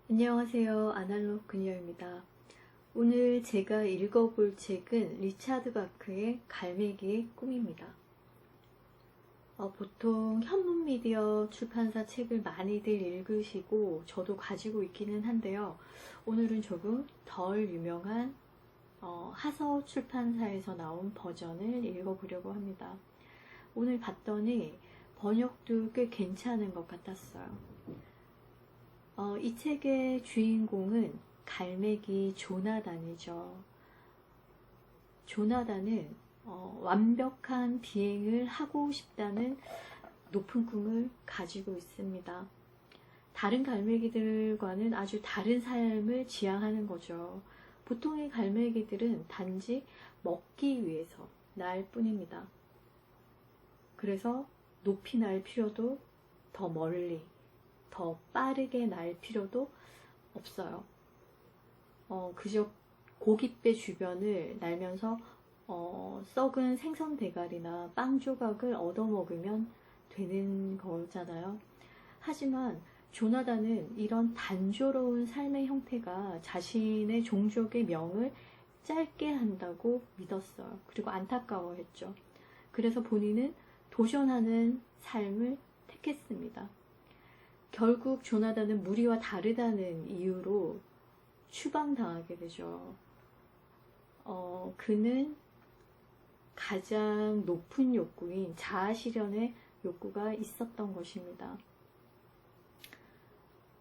안녕하세요. 아날로그 그녀입니다. 오늘 제가 읽어볼 책은 리차드 바크의 갈매기의 꿈입니다. 보통 현문미디어 출판사 책을 많이들 읽으시고 저도 가지고 있기는 한데요. 오늘은 조금 덜 유명한 하서 출판사에서 나온 버전을 읽어보려고 합니다. 오늘 봤더니 번역도 꽤 괜찮은 것 같았어요. 이 책의 주인공은 갈매기 조나단이죠. 조나단은 완벽한 비행을 하고 싶다는 높은 꿈을 가지고 있습니다. 다른 갈매기들과는 아주 다른 삶을 지향하는 거죠. 보통의 갈매기들은 단지 먹기 위해서 날 뿐입니다. 그래서 높이 날 필요도 더 멀리, 더 빠르게 날 필요도 없어요. 그저 고깃배 주변을 날면서 썩은 생선 대가리나 빵 조각을 얻어먹으면 되는 거잖아요. 하지만 조나단은 이런 단조로운 삶의 형태가 자신의 종족의 명을 짧게 한다고 믿었어요. 그리고 안타까워했죠. 그래서 본인은 도전하는 삶을 택했습니다. 결국 조나단은 무리와 다르다는 이유로 추방당하게 되죠. 그는 가장 높은 욕구인 자아실현의 욕구가 있었던 것입니다.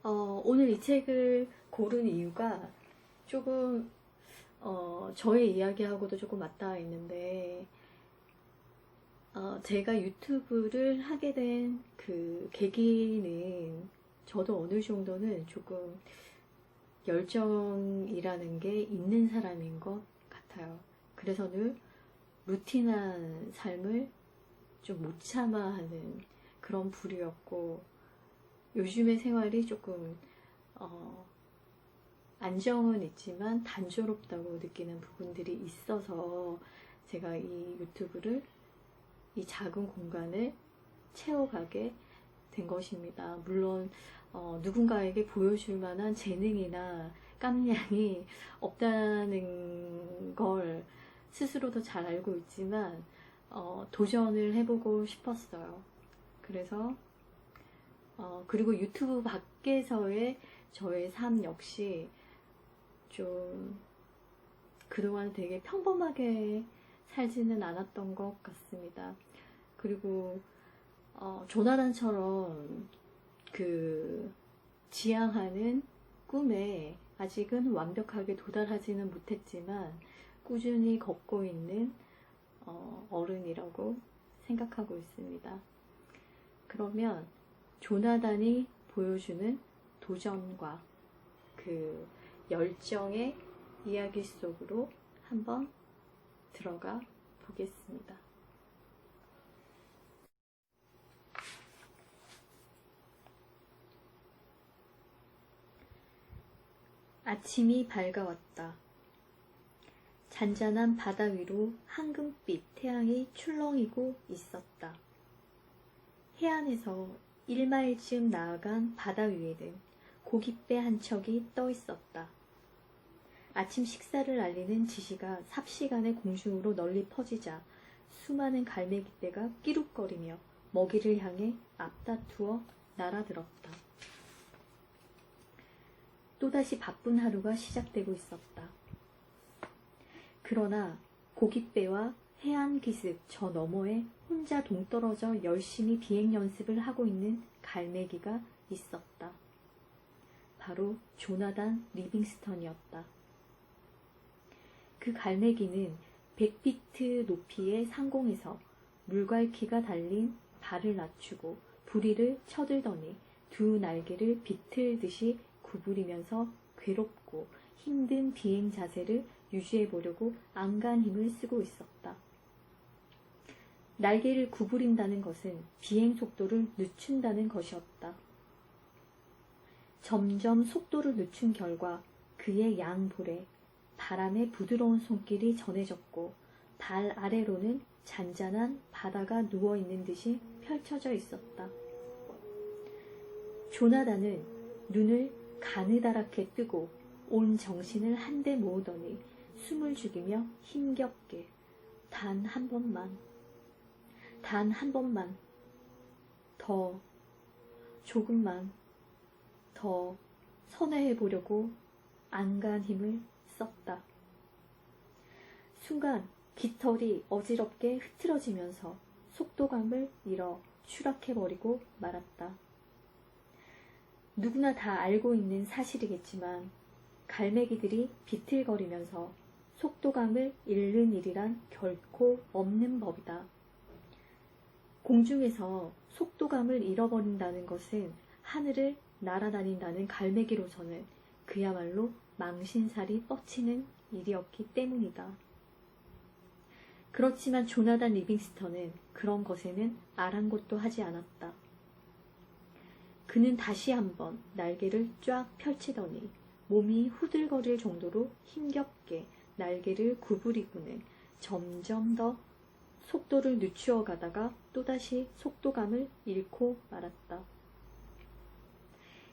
오늘 이 책을 고른 이유가 조금 저의 이야기하고도 조금 맞닿아 있는데 제가 유튜브를 하게 된 그 계기는 저도 어느 정도는 조금 열정이라는 게 있는 사람인 것 같아요. 그래서 늘 루틴한 삶을 좀 못 참아 하는 그런 부류였고, 요즘의 생활이 조금 안정은 있지만 단조롭다고 느끼는 부분들이 있어서 제가 이 유튜브를, 이 작은 공간을 채워가게 된 것입니다. 물론 누군가에게 보여줄 만한 재능이나 깜냥이 없다는 걸 스스로도 잘 알고 있지만 도전을 해보고 싶었어요. 그래서 그리고 유튜브 밖에서의 저의 삶 역시 좀 그동안 되게 평범하게 살지는 않았던 것 같습니다. 그리고 조나단처럼 그 지향하는 꿈에 아직은 완벽하게 도달하지는 못했지만 꾸준히 걷고 있는 어른이라고 생각하고 있습니다. 그러면 조나단이 보여주는 도전과 그 열정의 이야기 속으로 한번 들어가 보겠습니다. 아침이 밝아왔다. 잔잔한 바다 위로 황금빛 태양이 출렁이고 있었다. 해안에서 1마일쯤 나아간 바다 위에는 고깃배 한 척이 떠 있었다. 아침 식사를 알리는 지시가 삽시간에 공중으로 널리 퍼지자 수많은 갈매기떼가 끼룩거리며 먹이를 향해 앞다투어 날아들었다. 또다시 바쁜 하루가 시작되고 있었다. 그러나 고깃배와 해안기슭 저 너머에 혼자 동떨어져 열심히 비행 연습을 하고 있는 갈매기가 있었다. 바로 조나단 리빙스턴이었다. 그 갈매기는 100피트 높이의 상공에서 물갈퀴가 달린 발을 낮추고 부리를 쳐들더니 두 날개를 비틀듯이 구부리면서 괴롭고 힘든 비행 자세를 유지해보려고 안간 힘을 쓰고 있었다. 날개를 구부린다는 것은 비행 속도를 늦춘다는 것이었다. 점점 속도를 늦춘 결과 그의 양볼에 바람의 부드러운 손길이 전해졌고 발 아래로는 잔잔한 바다가 누워있는 듯이 펼쳐져 있었다. 조나단은 눈을 가느다랗게 뜨고 온 정신을 한데 모으더니 숨을 죽이며 힘겹게 단 한 번만, 단 한 번만, 더, 조금만 더 선회해 보려고 안간 힘을 썼다. 순간 깃털이 어지럽게 흐트러지면서 속도감을 잃어 추락해버리고 말았다. 누구나 다 알고 있는 사실이겠지만 갈매기들이 비틀거리면서 속도감을 잃는 일이란 결코 없는 법이다. 공중에서 속도감을 잃어버린다는 것은 하늘을 날아다닌다는 갈매기로서는 그야말로 망신살이 뻗치는 일이었기 때문이다. 그렇지만 조나단 리빙스턴은 그런 것에는 아랑곳도 하지 않았다. 그는 다시 한번 날개를 쫙 펼치더니 몸이 후들거릴 정도로 힘겹게 날개를 구부리고는 점점 더 속도를 늦추어 가다가 또다시 속도감을 잃고 말았다.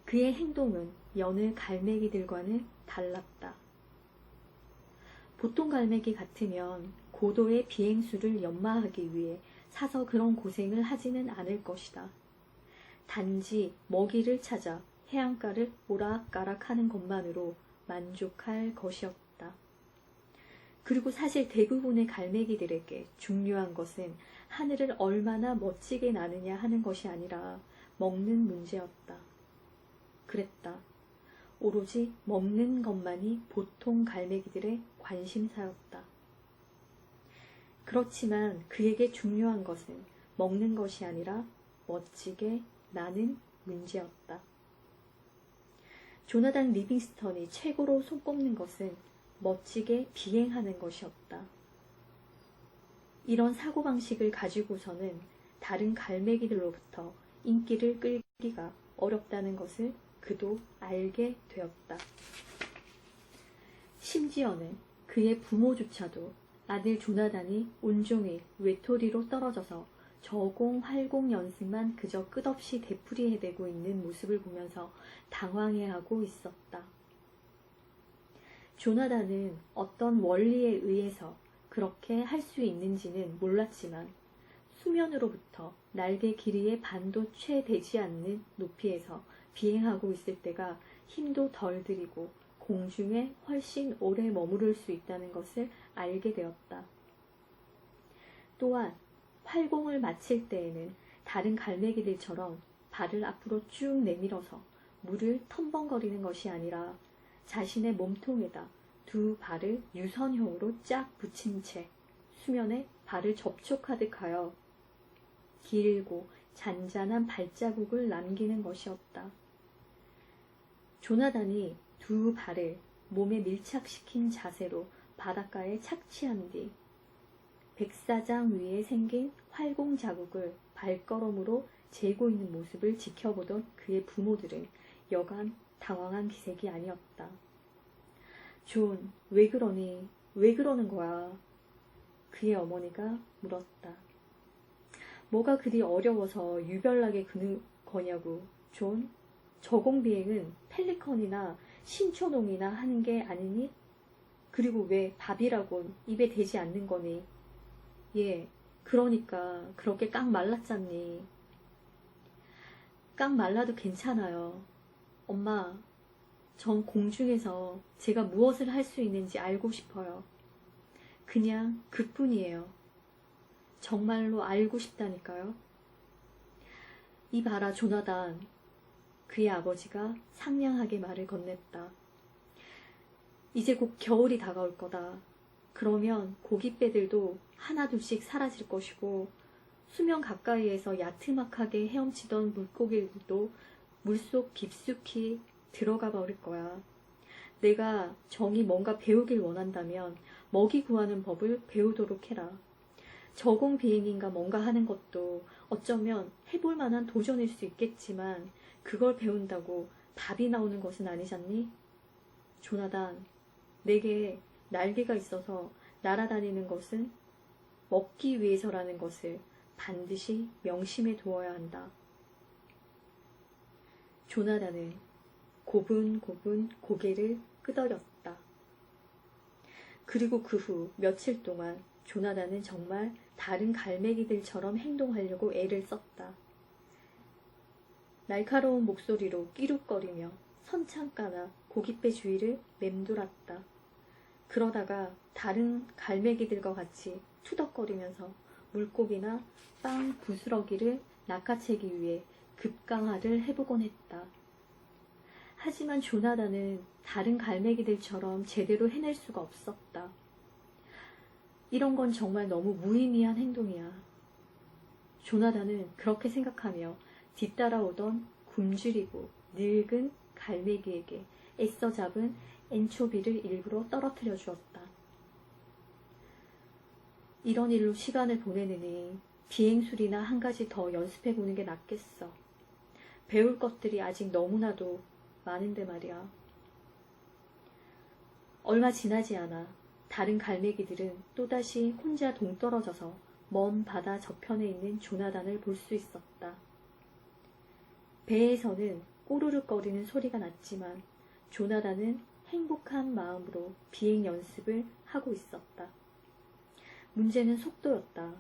그의 행동은 여느 갈매기들과는 달랐다. 보통 갈매기 같으면 고도의 비행수를 연마하기 위해 사서 그런 고생을 하지는 않을 것이다. 단지 먹이를 찾아 해안가를 오락가락하는 것만으로 만족할 것이었다. 그리고 사실 대부분의 갈매기들에게 중요한 것은 하늘을 얼마나 멋지게 나느냐 하는 것이 아니라 먹는 문제였다. 그랬다. 오로지 먹는 것만이 보통 갈매기들의 관심사였다. 그렇지만 그에게 중요한 것은 먹는 것이 아니라 멋지게 나는 문제였다. 조나단 리빙스턴이 최고로 손꼽는 것은 멋지게 비행하는 것이었다. 이런 사고방식을 가지고서는 다른 갈매기들로부터 인기를 끌기가 어렵다는 것을 그도 알게 되었다. 심지어는 그의 부모조차도 아들 조나단이 온종일 외톨이로 떨어져서 저공 활공 연습만 그저 끝없이 되풀이해대고 있는 모습을 보면서 당황해하고 있었다. 조나단은 어떤 원리에 의해서 그렇게 할 수 있는지는 몰랐지만 수면으로부터 날개 길이의 반도 채 되지 않는 높이에서 비행하고 있을 때가 힘도 덜 들이고 공중에 훨씬 오래 머무를 수 있다는 것을 알게 되었다. 또한 활공을 마칠 때에는 다른 갈매기들처럼 발을 앞으로 쭉 내밀어서 물을 텀벙거리는 것이 아니라 자신의 몸통에다 두 발을 유선형으로 쫙 붙인 채 수면에 발을 접촉하듯 하여 길고 잔잔한 발자국을 남기는 것이었다. 조나단이 두 발을 몸에 밀착시킨 자세로 바닷가에 착지한 뒤 백사장 위에 생긴 활공 자국을 발걸음으로 재고 있는 모습을 지켜보던 그의 부모들은 여간 당황한 기색이 아니었다. 존, 왜 그러니? 왜 그러는 거야? 그의 어머니가 물었다. 뭐가 그리 어려워서 유별나게 그는 거냐고. 존, 저공비행은 펠리컨이나 신초농이나 하는 게 아니니? 그리고 왜 밥이라곤 입에 대지 않는 거니? 예, 그러니까 그렇게 깡 말랐잖니. 깡 말라도 괜찮아요. 엄마, 전 공중에서 제가 무엇을 할 수 있는지 알고 싶어요. 그냥 그뿐이에요. 정말로 알고 싶다니까요. 이봐라, 조나단. 그의 아버지가 상냥하게 말을 건넸다. 이제 곧 겨울이 다가올 거다. 그러면 고깃배들도 하나둘씩 사라질 것이고 수면 가까이에서 야트막하게 헤엄치던 물고기들도 물속 깊숙이 들어가 버릴 거야. 내가 정이 뭔가 배우길 원한다면 먹이 구하는 법을 배우도록 해라. 저공 비행인가 뭔가 하는 것도 어쩌면 해볼 만한 도전일 수 있겠지만 그걸 배운다고 답이 나오는 것은 아니잖니? 조나단, 내게 날개가 있어서 날아다니는 것은 먹기 위해서라는 것을 반드시 명심해 두어야 한다. 조나단은 고분고분 고개를 끄덕였다. 그리고 그 후 며칠 동안 조나단은 정말 다른 갈매기들처럼 행동하려고 애를 썼다. 날카로운 목소리로 끼룩거리며 선창가나 고깃배 주위를 맴돌았다. 그러다가 다른 갈매기들과 같이 투덕거리면서 물고기나 빵 부스러기를 낚아채기 위해 급강화를 해보곤 했다. 하지만 조나단은 다른 갈매기들처럼 제대로 해낼 수가 없었다. 이런 건 정말 너무 무의미한 행동이야. 조나단은 그렇게 생각하며 뒤따라오던 굶주리고 늙은 갈매기에게 애써 잡은 엔초비를 일부러 떨어뜨려 주었다. 이런 일로 시간을 보내느니 비행술이나 한 가지 더 연습해보는 게 낫겠어. 배울 것들이 아직 너무나도 많은데 말이야. 얼마 지나지 않아 다른 갈매기들은 또다시 혼자 동떨어져서 먼 바다 저편에 있는 조나단을 볼 수 있었다. 배에서는 꼬르륵거리는 소리가 났지만 조나단은 행복한 마음으로 비행 연습을 하고 있었다. 문제는 속도였다.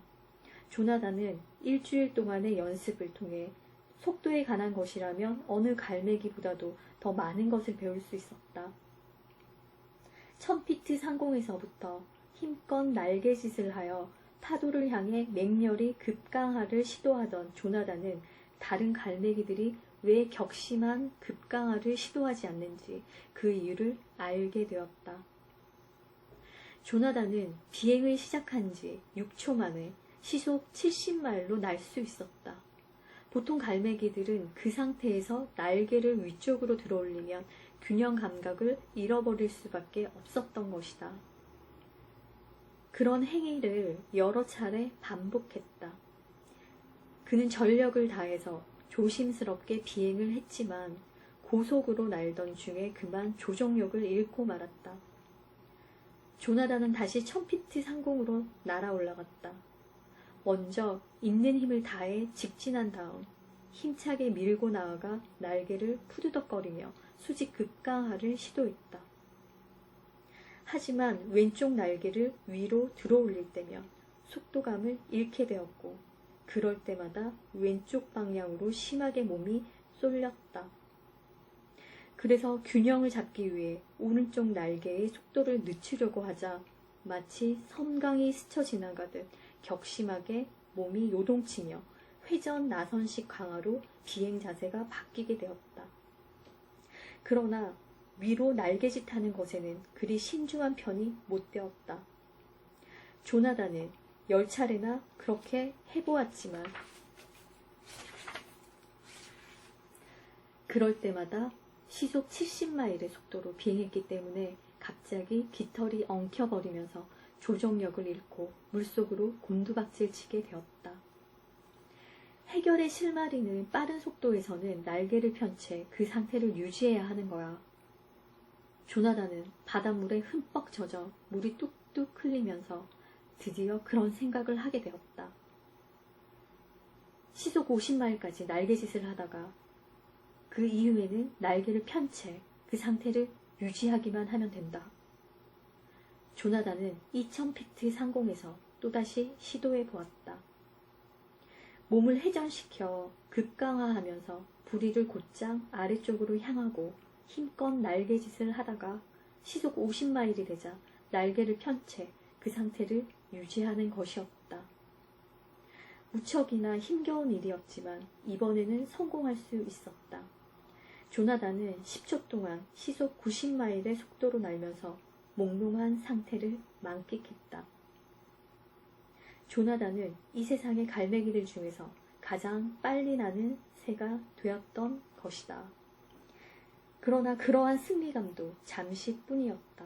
조나단은 일주일 동안의 연습을 통해 속도에 관한 것이라면 어느 갈매기보다도 더 많은 것을 배울 수 있었다. 1000피트 상공에서부터 힘껏 날개짓을 하여 파도를 향해 맹렬히 급강하를 시도하던 조나단은 다른 갈매기들이 왜 격심한 급강하를 시도하지 않는지 그 이유를 알게 되었다. 조나단은 비행을 시작한 지 6초 만에 시속 70마일로 날 수 있었다. 보통 갈매기들은 그 상태에서 날개를 위쪽으로 들어올리면 균형 감각을 잃어버릴 수밖에 없었던 것이다. 그런 행위를 여러 차례 반복했다. 그는 전력을 다해서 조심스럽게 비행을 했지만 고속으로 날던 중에 그만 조종력을 잃고 말았다. 조나단은 다시 1000피트 상공으로 날아 올라갔다. 먼저 있는 힘을 다해 직진한 다음 힘차게 밀고 나아가 날개를 푸드덕거리며 수직 급강하를 시도했다. 하지만 왼쪽 날개를 위로 들어올릴 때면 속도감을 잃게 되었고 그럴 때마다 왼쪽 방향으로 심하게 몸이 쏠렸다. 그래서 균형을 잡기 위해 오른쪽 날개의 속도를 늦추려고 하자 마치 섬광이 스쳐 지나가듯 격심하게 몸이 요동치며 회전 나선식 강화로 비행 자세가 바뀌게 되었다. 그러나 위로 날개짓하는 것에는 그리 신중한 편이 못 되었다. 조나단은 10차례나 그렇게 해보았지만 그럴 때마다 시속 70마일의 속도로 비행했기 때문에 갑자기 깃털이 엉켜버리면서 조종력을 잃고 물속으로 곤두박질치게 되었다. 해결의 실마리는 빠른 속도에서는 날개를 편 채 그 상태를 유지해야 하는 거야. 조나단은 바닷물에 흠뻑 젖어 물이 뚝뚝 흘리면서 드디어 그런 생각을 하게 되었다. 시속 50마일까지 날개짓을 하다가 그 이후에는 날개를 편 채 그 상태를 유지하기만 하면 된다. 조나단은 2000피트 상공에서 또다시 시도해 보았다. 몸을 회전시켜 급강하하면서 부리를 곧장 아래쪽으로 향하고 힘껏 날개짓을 하다가 시속 50마일이 되자 날개를 편 채 그 상태를 유지하는 것이었다. 무척이나 힘겨운 일이었지만 이번에는 성공할 수 있었다. 조나단은 10초 동안 시속 90마일의 속도로 날면서 몽롱한 상태를 만끽했다. 조나단은 이 세상의 갈매기들 중에서 가장 빨리 나는 새가 되었던 것이다. 그러나 그러한 승리감도 잠시뿐이었다.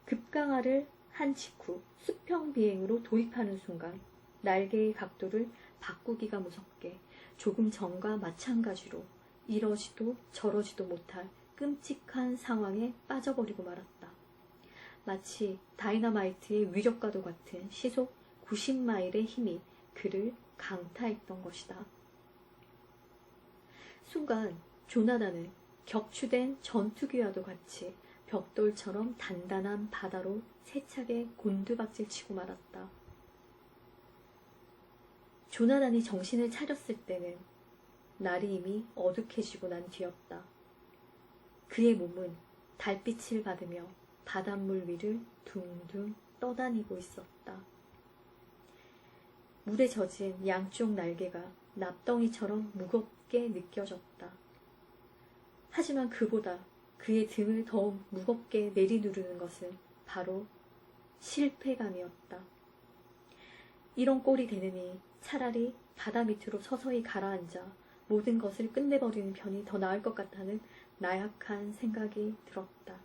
급강하를 한 직후 수평 비행으로 도입하는 순간 날개의 각도를 바꾸기가 무섭게 조금 전과 마찬가지로 이러지도 저러지도 못할 끔찍한 상황에 빠져버리고 말았다. 마치 다이너마이트의 위력과도 같은 시속 90마일의 힘이 그를 강타했던 것이다. 순간 조나단은 격추된 전투기와도 같이 벽돌처럼 단단한 바다로 세차게 곤두박질 치고 말았다. 조나단이 정신을 차렸을 때는 날이 이미 어둑해지고 난 뒤였다. 그의 몸은 달빛을 받으며 바닷물 위를 둥둥 떠다니고 있었다. 물에 젖은 양쪽 날개가 납덩이처럼 무겁게 느껴졌다. 하지만 그보다 그의 등을 더욱 무겁게 내리누르는 것은 바로 실패감이었다. 이런 꼴이 되느니 차라리 바다 밑으로 서서히 가라앉아 모든 것을 끝내버리는 편이 더 나을 것 같다는 나약한 생각이 들었다.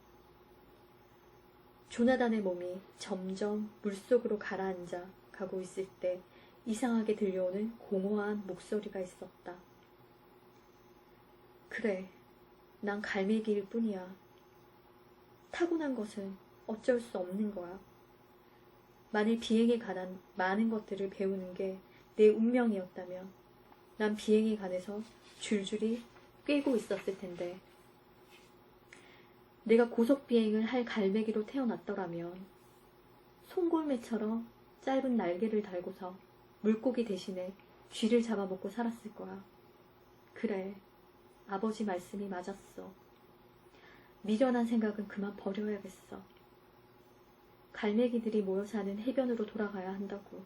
조나단의 몸이 점점 물속으로 가라앉아 가고 있을 때 이상하게 들려오는 공허한 목소리가 있었다. 그래, 난 갈매기일 뿐이야. 타고난 것은 어쩔 수 없는 거야. 만일 비행에 관한 많은 것들을 배우는 게 내 운명이었다면 난 비행에 관해서 줄줄이 꿰고 있었을 텐데 내가 고속비행을 할 갈매기로 태어났더라면 송골매처럼 짧은 날개를 달고서 물고기 대신에 쥐를 잡아먹고 살았을 거야. 그래, 아버지 말씀이 맞았어. 미련한 생각은 그만 버려야겠어. 갈매기들이 모여 사는 해변으로 돌아가야 한다고.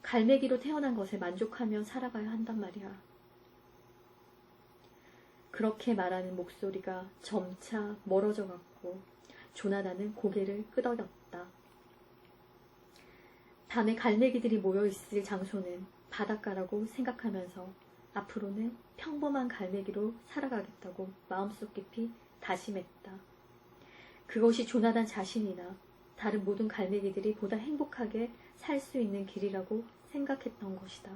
갈매기로 태어난 것에 만족하며 살아가야 한단 말이야. 그렇게 말하는 목소리가 점차 멀어져 갔고 조나단은 고개를 끄덕였다. 밤에 갈매기들이 모여있을 장소는 바닷가라고 생각하면서 앞으로는 평범한 갈매기로 살아가겠다고 마음속 깊이 다짐했다. 그것이 조나단 자신이나 다른 모든 갈매기들이 보다 행복하게 살 수 있는 길이라고 생각했던 것이다.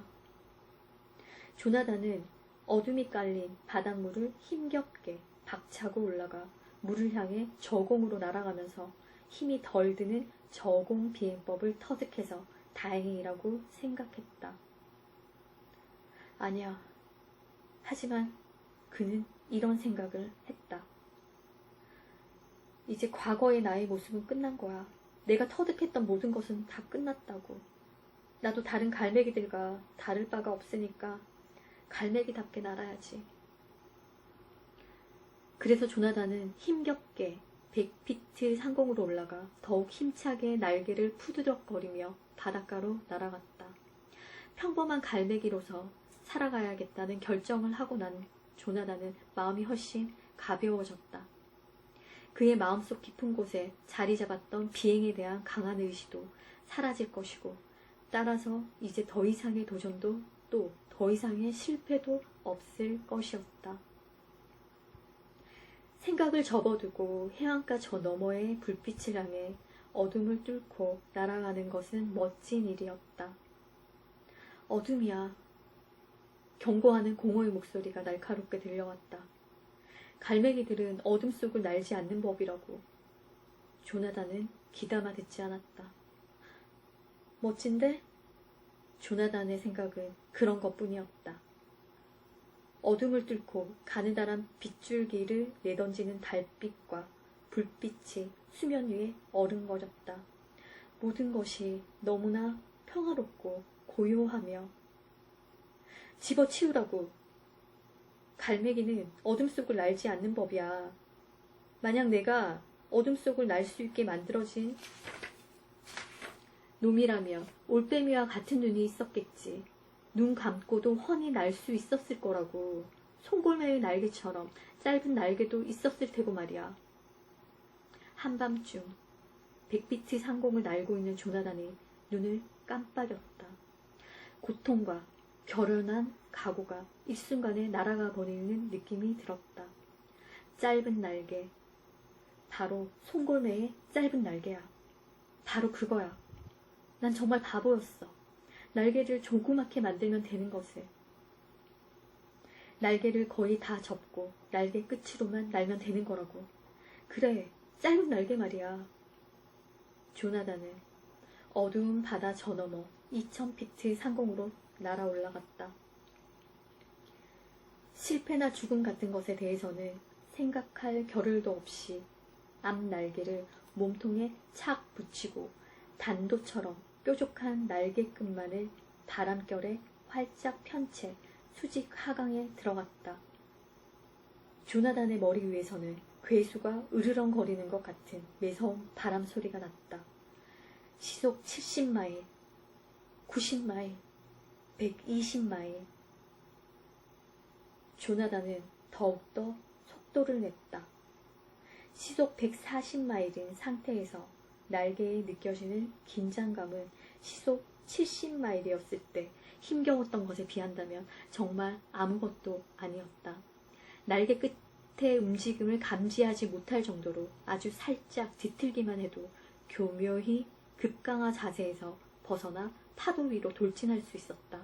조나단은 어둠이 깔린 바닷물을 힘겹게 박차고 올라가 물을 향해 저공으로 날아가면서 힘이 덜 드는 저공 비행법을 터득해서 다행이라고 생각했다. 아니야. 하지만 그는 이런 생각을 했다. 이제 과거의 나의 모습은 끝난 거야. 내가 터득했던 모든 것은 다 끝났다고. 나도 다른 갈매기들과 다를 바가 없으니까 갈매기답게 날아야지. 그래서 조나단은 힘겹게 100피트 상공으로 올라가 더욱 힘차게 날개를 푸드덕거리며 바닷가로 날아갔다. 평범한 갈매기로서 살아가야겠다는 결정을 하고 난 조나단은 마음이 훨씬 가벼워졌다. 그의 마음속 깊은 곳에 자리 잡았던 비행에 대한 강한 의지도 사라질 것이고 따라서 이제 더 이상의 도전도 또 더 이상의 실패도 없을 것이었다. 생각을 접어두고 해안가 저 너머의 불빛을 향해 어둠을 뚫고 날아가는 것은 멋진 일이었다. 어둠이야. 경고하는 공허의 목소리가 날카롭게 들려왔다. 갈매기들은 어둠 속을 날지 않는 법이라고. 조나단은 귀담아 듣지 않았다. 멋진데? 조나단의 생각은 그런 것뿐이었다. 어둠을 뚫고 가느다란 빗줄기를 내던지는 달빛과 불빛이 수면 위에 어른거렸다. 모든 것이 너무나 평화롭고 고요하며 집어치우라고. 갈매기는 어둠 속을 날지 않는 법이야. 만약 내가 어둠 속을 날 수 있게 만들어진 놈이라며 올빼미와 같은 눈이 있었겠지. 눈 감고도 훤히 날 수 있었을 거라고. 송골매의 날개처럼 짧은 날개도 있었을 테고 말이야. 한밤중 100피트 상공을 날고 있는 조나단이 눈을 깜빡였다. 고통과 결연한 각오가 일순간에 날아가 버리는 느낌이 들었다. 짧은 날개. 바로 송골매의 짧은 날개야. 바로 그거야. 난 정말 바보였어. 날개를 조그맣게 만들면 되는 것을. 날개를 거의 다 접고 날개 끝으로만 날면 되는 거라고. 그래, 짧은 날개 말이야. 조나단은 어두운 바다 저 너머 2000피트 상공으로 날아 올라갔다. 실패나 죽음 같은 것에 대해서는 생각할 겨를도 없이 앞 날개를 몸통에 착 붙이고 단도처럼 뾰족한 날개끝만을 바람결에 활짝 편 채 수직 하강에 들어갔다. 조나단의 머리 위에서는 괴수가 으르렁거리는 것 같은 매서운 바람 소리가 났다. 시속 70마일, 90마일, 120마일. 조나단은 더욱더 속도를 냈다. 시속 140마일인 상태에서 날개에 느껴지는 긴장감은 시속 70마일이었을 때 힘겨웠던 것에 비한다면 정말 아무것도 아니었다. 날개 끝의 움직임을 감지하지 못할 정도로 아주 살짝 뒤틀기만 해도 교묘히 급강하 자세에서 벗어나 파도 위로 돌진할 수 있었다.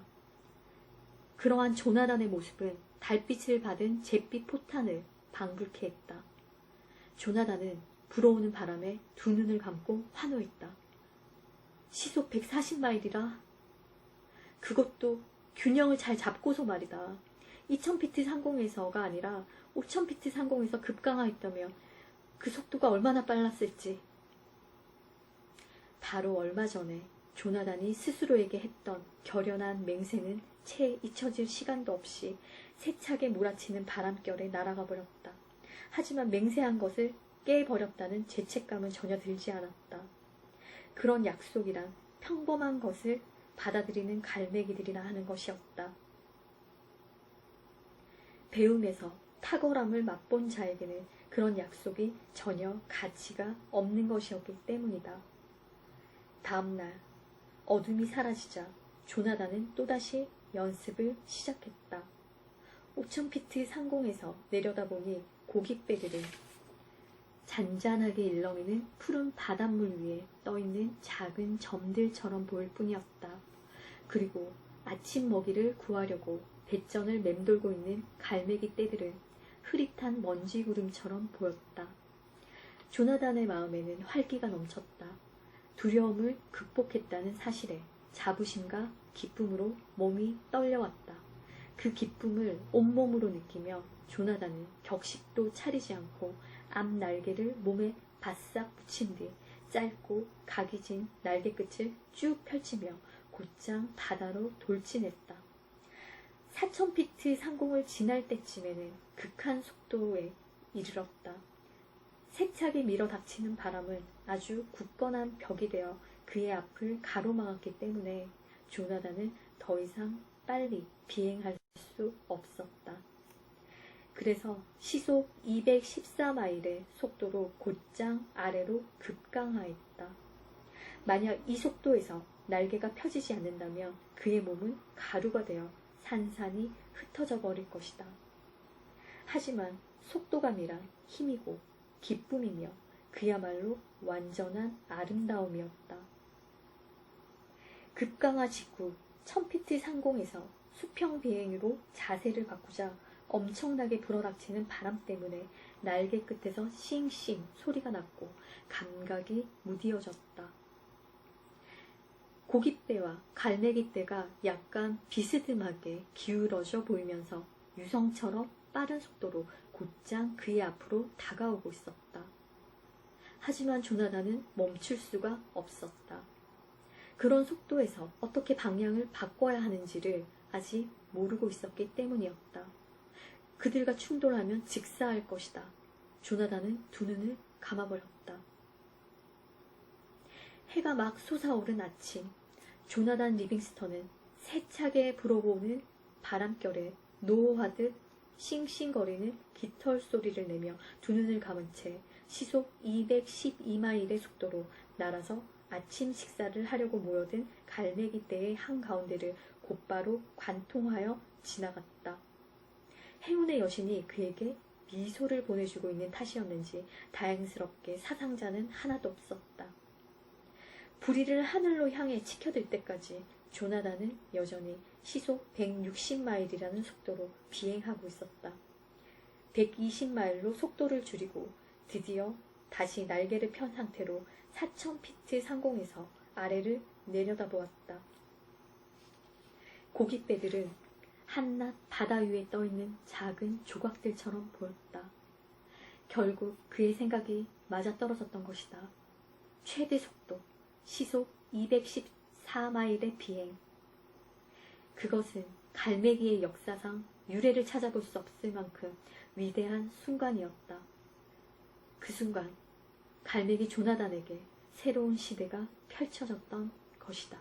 그러한 조나단의 모습은 달빛을 받은 잿빛 포탄을 방불케 했다. 조나단은 불어오는 바람에 두 눈을 감고 환호했다. 시속 140마일이라. 그것도 균형을 잘 잡고서 말이다. 2000피트 상공에서가 아니라 5000피트 상공에서 급강하였다며 그 속도가 얼마나 빨랐을지. 바로 얼마 전에 조나단이 스스로에게 했던 결연한 맹세는 채 잊혀질 시간도 없이 세차게 몰아치는 바람결에 날아가 버렸다. 하지만 맹세한 것을 깨버렸다는 죄책감은 전혀 들지 않았다. 그런 약속이란 평범한 것을 받아들이는 갈매기들이라 하는 것이었다. 배움에서 탁월함을 맛본 자에게는 그런 약속이 전혀 가치가 없는 것이었기 때문이다. 다음날 어둠이 사라지자 조나단은 또다시 연습을 시작했다. 5000피트 상공에서 내려다보니 고깃배들은 잔잔하게 일렁이는 푸른 바닷물 위에 떠있는 작은 점들처럼 보일 뿐이었다. 그리고 아침 먹이를 구하려고 배전을 맴돌고 있는 갈매기 떼들은 흐릿한 먼지 구름처럼 보였다. 조나단의 마음에는 활기가 넘쳤다. 두려움을 극복했다는 사실에 자부심과 기쁨으로 몸이 떨려왔다. 그 기쁨을 온몸으로 느끼며 조나단은 격식도 차리지 않고 앞 날개를 몸에 바싹 붙인 뒤 짧고 각이 진 날개 끝을 쭉 펼치며 곧장 바다로 돌진했다. 4000피트 상공을 지날 때쯤에는 극한 속도에 이르렀다. 세차게 밀어 닥치는 바람은 아주 굳건한 벽이 되어 그의 앞을 가로막았기 때문에 조나단은 더 이상 빨리 비행할 수 없었다. 그래서 시속 214마일의 속도로 곧장 아래로 급강하였다. 만약 이 속도에서 날개가 펴지지 않는다면 그의 몸은 가루가 되어 산산이 흩어져 버릴 것이다. 하지만 속도감이란 힘이고 기쁨이며 그야말로 완전한 아름다움이었다. 급강하 직후 1000피트 상공에서 수평 비행으로 자세를 바꾸자 엄청나게 불어닥치는 바람 때문에 날개 끝에서 싱싱 소리가 났고 감각이 무디어졌다. 고깃배와 갈매기떼가 약간 비스듬하게 기울어져 보이면서 유성처럼 빠른 속도로 곧장 그의 앞으로 다가오고 있었다. 하지만 조나단은 멈출 수가 없었다. 그런 속도에서 어떻게 방향을 바꿔야 하는지를 아직 모르고 있었기 때문이었다. 그들과 충돌하면 직사할 것이다. 조나단은 두 눈을 감아버렸다. 해가 막 솟아오른 아침, 조나단 리빙스턴은 세차게 불어오는 바람결에 노호하듯 싱싱거리는 깃털 소리를 내며 두 눈을 감은 채 시속 212마일의 속도로 날아서 아침 식사를 하려고 모여든 갈매기떼의 한가운데를 곧바로 관통하여 지나갔다. 행운의 여신이 그에게 미소를 보내주고 있는 탓이었는지 다행스럽게 사상자는 하나도 없었다. 부리를 하늘로 향해 치켜들 때까지 조나단은 여전히 시속 160마일이라는 속도로 비행하고 있었다. 120마일로 속도를 줄이고 드디어 다시 날개를 편 상태로 4000피트 상공에서 아래를 내려다보았다. 고깃배들은 한낱 바다 위에 떠있는 작은 조각들처럼 보였다. 결국 그의 생각이 맞아떨어졌던 것이다. 최대 속도, 시속 214마일의 비행. 그것은 갈매기의 역사상 유래를 찾아볼 수 없을 만큼 위대한 순간이었다. 그 순간, 갈매기 조나단에게 새로운 시대가 펼쳐졌던 것이다.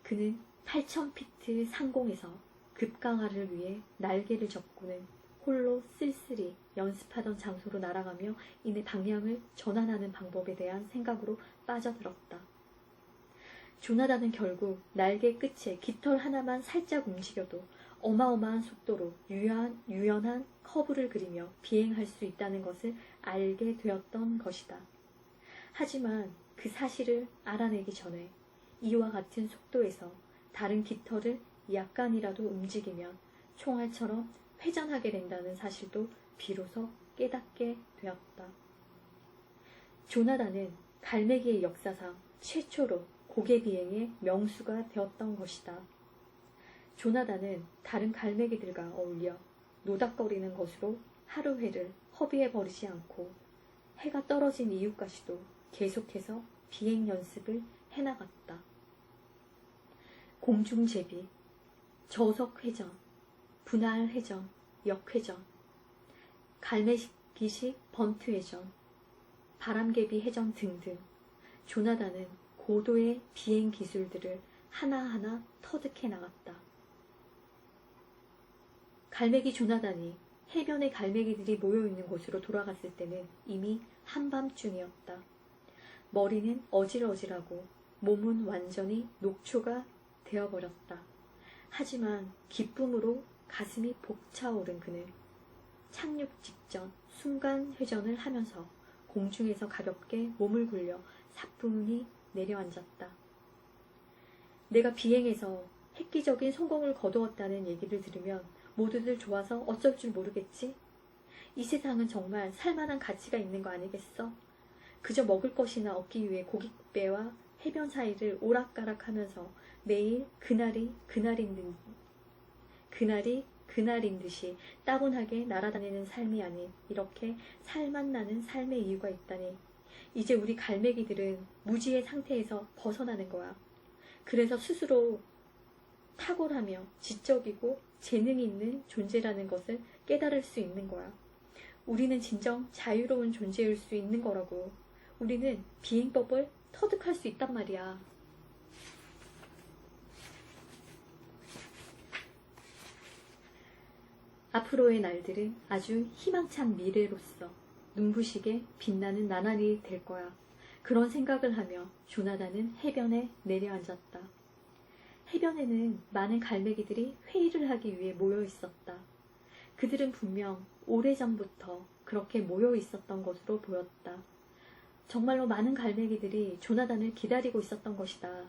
그는 8,000피트 상공에서 급강하를 위해 날개를 접고는 홀로 쓸쓸히 연습하던 장소로 날아가며 이내 방향을 전환하는 방법에 대한 생각으로 빠져들었다. 조나단은 결국 날개 끝에 깃털 하나만 살짝 움직여도 어마어마한 속도로 유연한 커브를 그리며 비행할 수 있다는 것을 알게 되었던 것이다. 하지만 그 사실을 알아내기 전에 이와 같은 속도에서 다른 깃털을 약간이라도 움직이면 총알처럼 회전하게 된다는 사실도 비로소 깨닫게 되었다. 조나단은 갈매기의 역사상 최초로 고개 비행의 명수가 되었던 것이다. 조나단은 다른 갈매기들과 어울려 노닥거리는 것으로 하루회를 허비해버리지 않고 해가 떨어진 이후까지도 계속해서 비행 연습을 해나갔다. 공중제비, 저속회전, 분할회전, 역회전, 갈매기식 번트회전, 바람개비 회전 등등 조나단은 고도의 비행 기술들을 하나하나 터득해 나갔다. 갈매기 조나단이 해변의 갈매기들이 모여있는 곳으로 돌아갔을 때는 이미 한밤중이었다. 머리는 어질어질하고 몸은 완전히 녹초가 되어버렸다. 하지만 기쁨으로 가슴이 벅차오른 그는 착륙 직전 순간 회전을 하면서 공중에서 가볍게 몸을 굴려 사뿐히 내려앉았다. 내가 비행에서 획기적인 성공을 거두었다는 얘기를 들으면 모두들 좋아서 어쩔 줄 모르겠지? 이 세상은 정말 살만한 가치가 있는 거 아니겠어? 그저 먹을 것이나 얻기 위해 고깃배와 해변 사이를 오락가락하면서 매일 그날이 그날인 듯이 따분하게 날아다니는 삶이 아닌 이렇게 살만 나는 삶의 이유가 있다니. 이제 우리 갈매기들은 무지의 상태에서 벗어나는 거야. 그래서 스스로 탁월하며 지적이고 재능이 있는 존재라는 것을 깨달을 수 있는 거야. 우리는 진정 자유로운 존재일 수 있는 거라고. 우리는 비행법을 터득할 수 있단 말이야. 앞으로의 날들은 아주 희망찬 미래로서 눈부시게 빛나는 나날이 될 거야. 그런 생각을 하며 조나단은 해변에 내려앉았다. 해변에는 많은 갈매기들이 회의를 하기 위해 모여 있었다. 그들은 분명 오래전부터 그렇게 모여 있었던 것으로 보였다. 정말로 많은 갈매기들이 조나단을 기다리고 있었던 것이다.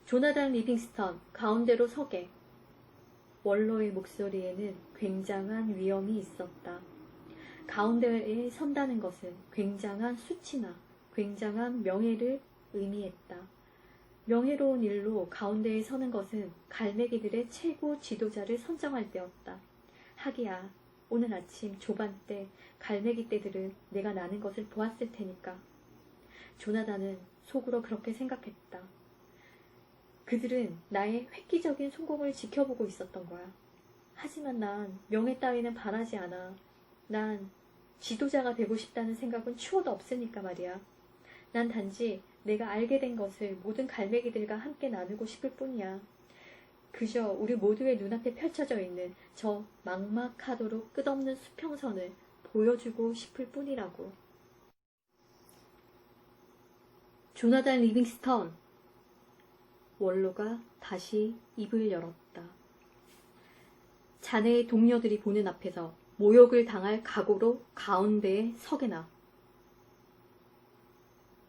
조나단 리빙스턴, 가운데로 서게. 원로의 목소리에는 굉장한 위엄이 있었다. 가운데에 선다는 것은 굉장한 수치나 굉장한 명예를 의미했다. 명예로운 일로 가운데에 서는 것은 갈매기들의 최고 지도자를 선정할 때였다. 하기야, 오늘 아침 조반 때 갈매기 떼들은 내가 나는 것을 보았을 테니까. 조나단은 속으로 그렇게 생각했다. 그들은 나의 획기적인 성공을 지켜보고 있었던 거야. 하지만 난 명예 따위는 바라지 않아. 난 지도자가 되고 싶다는 생각은 추워도 없으니까 말이야. 난 단지 내가 알게 된 것을 모든 갈매기들과 함께 나누고 싶을 뿐이야. 그저 우리 모두의 눈앞에 펼쳐져 있는 저 막막하도록 끝없는 수평선을 보여주고 싶을 뿐이라고. 조나단 리빙스턴! 원로가 다시 입을 열었다. 자네의 동료들이 보는 앞에서 모욕을 당할 각오로 가운데에 서게나.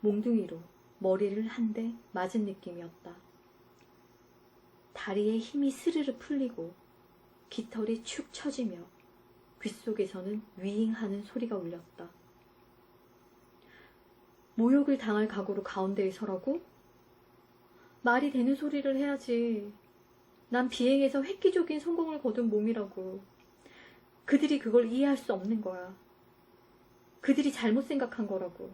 몽둥이로 머리를 한 대 맞은 느낌이었다. 다리에 힘이 스르르 풀리고 깃털이 축 처지며 귓속에서는 윙하는 소리가 울렸다. 모욕을 당할 각오로 가운데에 서라고? 말이 되는 소리를 해야지. 난 비행에서 획기적인 성공을 거둔 몸이라고. 그들이 그걸 이해할 수 없는 거야. 그들이 잘못 생각한 거라고.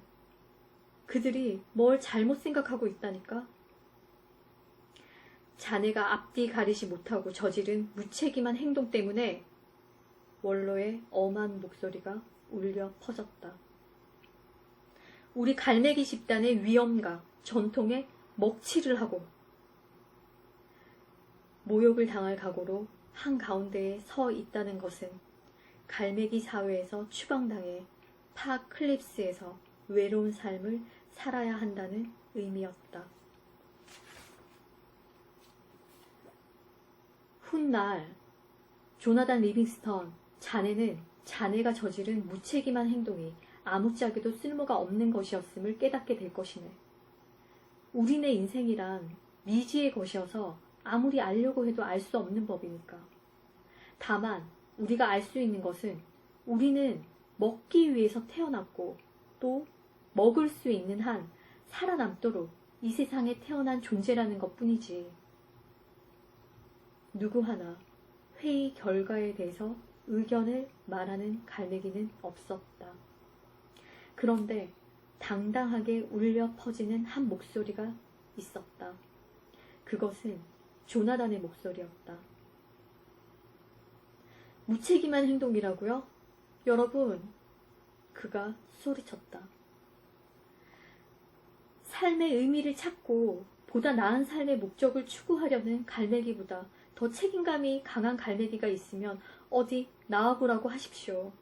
그들이 뭘 잘못 생각하고 있다니까? 자네가 앞뒤 가리지 못하고 저지른 무책임한 행동 때문에 원로의 엄한 목소리가 울려 퍼졌다. 우리 갈매기 집단의 위엄과 전통에 먹칠을 하고 모욕을 당할 각오로 한가운데에 서 있다는 것은 갈매기 사회에서 추방당해 파클립스에서 외로운 삶을 살아야 한다는 의미였다. 훗날 조나단 리빙스턴, 자네는 자네가 저지른 무책임한 행동이 아무짝에도 쓸모가 없는 것이었음을 깨닫게 될 것이네. 우리네 인생이란 미지의 것이어서 아무리 알려고 해도 알 수 없는 법이니까. 다만 우리가 알 수 있는 것은 우리는 먹기 위해서 태어났고 또 먹을 수 있는 한 살아남도록 이 세상에 태어난 존재라는 것뿐이지. 누구 하나 회의 결과에 대해서 의견을 말하는 갈매기는 없었다. 그런데 당당하게 울려 퍼지는 한 목소리가 있었다. 그것은 조나단의 목소리였다. 무책임한 행동이라고요? 여러분, 그가 소리쳤다. 삶의 의미를 찾고 보다 나은 삶의 목적을 추구하려는 갈매기보다 더 책임감이 강한 갈매기가 있으면 어디 나와보라고 하십시오.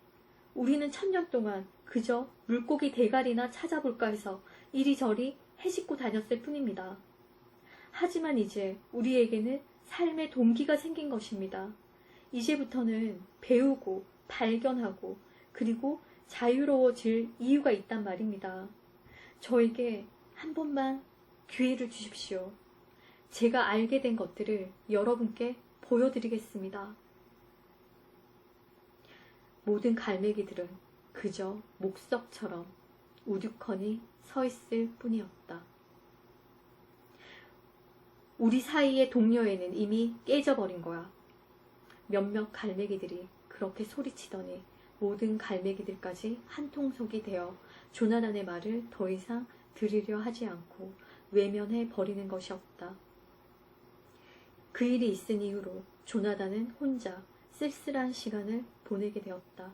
우리는 천년 동안 그저 물고기 대가리나 찾아볼까 해서 이리저리 헤집고 다녔을 뿐입니다. 하지만 이제 우리에게는 삶의 동기가 생긴 것입니다. 이제부터는 배우고 발견하고 그리고 자유로워질 이유가 있단 말입니다. 저에게 한 번만 기회를 주십시오. 제가 알게 된 것들을 여러분께 보여드리겠습니다. 모든 갈매기들은 그저 목석처럼 우두커니 서 있을 뿐이었다. 우리 사이의 동료애는 이미 깨져버린 거야. 몇몇 갈매기들이 그렇게 소리치더니 모든 갈매기들까지 한통속이 되어 조나단의 말을 더 이상 들으려 하지 않고 외면해 버리는 것이었다. 그 일이 있은 이후로 조나단은 혼자 쓸쓸한 시간을 보내게 되었다.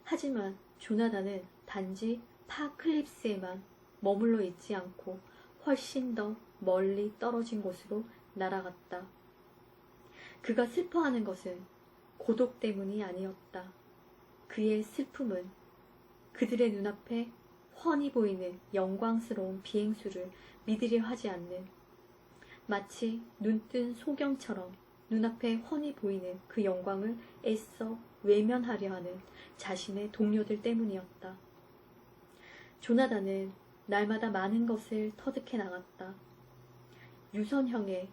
하지만 조나단은 단지 파클립스에만 머물러 있지 않고 훨씬 더 멀리 떨어진 곳으로 날아갔다. 그가 슬퍼하는 것은 고독 때문이 아니었다. 그의 슬픔은 그들의 눈앞에 훤히 보이는 영광스러운 비행수를 믿으려 하지 않는 마치 눈뜬 소경처럼 눈앞에 훤히 보이는 그 영광을 애써 외면하려 하는 자신의 동료들 때문이었다. 조나단은 날마다 많은 것을 터득해 나갔다. 유선형의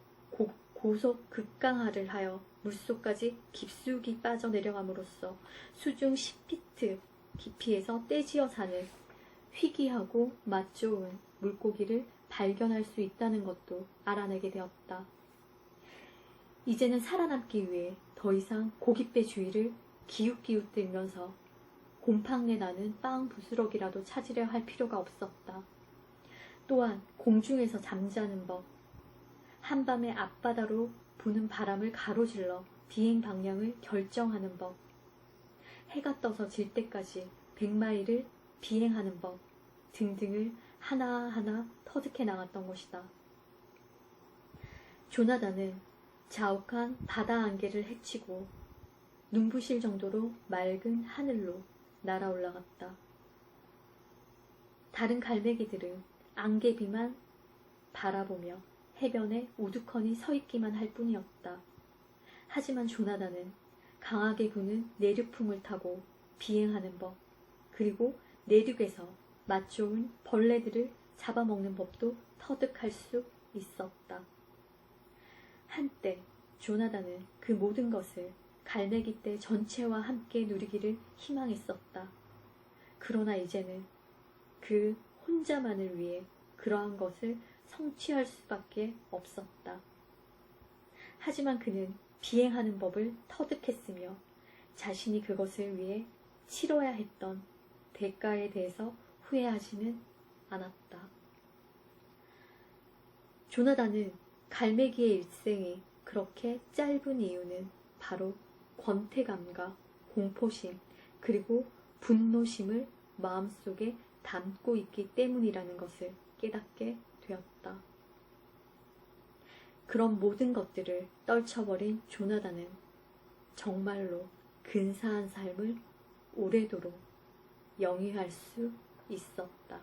고속 급강하를 하여 물속까지 깊숙이 빠져내려감으로써 수중 10피트 깊이에서 떼지어 사는 희귀하고 맛 좋은 물고기를 발견할 수 있다는 것도 알아내게 되었다. 이제는 살아남기 위해 더 이상 고깃배 주위를 기웃기웃들면서 곰팡내 나는 빵 부스러기라도 찾으려 할 필요가 없었다. 또한 공중에서 잠자는 법, 한밤의 앞바다로 부는 바람을 가로질러 비행 방향을 결정하는 법, 해가 떠서 질 때까지 100마일을 비행하는 법 등등을 하나하나 터득해 나갔던 것이다. 조나단은 자욱한 바다 안개를 헤치고 눈부실 정도로 맑은 하늘로 날아올라갔다. 다른 갈매기들은 안개비만 바라보며 해변에 우두커니 서 있기만 할 뿐이었다. 하지만 조나단은 강하게 부는 내륙풍을 타고 비행하는 법, 그리고 내륙에서 맛 좋은 벌레들을 잡아먹는 법도 터득할 수 있었다. 한때 조나단은 그 모든 것을 갈매기 떼 전체와 함께 누리기를 희망했었다. 그러나 이제는 그 혼자만을 위해 그러한 것을 성취할 수밖에 없었다. 하지만 그는 비행하는 법을 터득했으며 자신이 그것을 위해 치러야 했던 대가에 대해서 후회하지는 않았다. 조나단은 갈매기의 일생이 그렇게 짧은 이유는 바로 권태감과 공포심 그리고 분노심을 마음속에 담고 있기 때문이라는 것을 깨닫게 되었다. 그런 모든 것들을 떨쳐버린 조나단은 정말로 근사한 삶을 오래도록 영위할 수 있었다.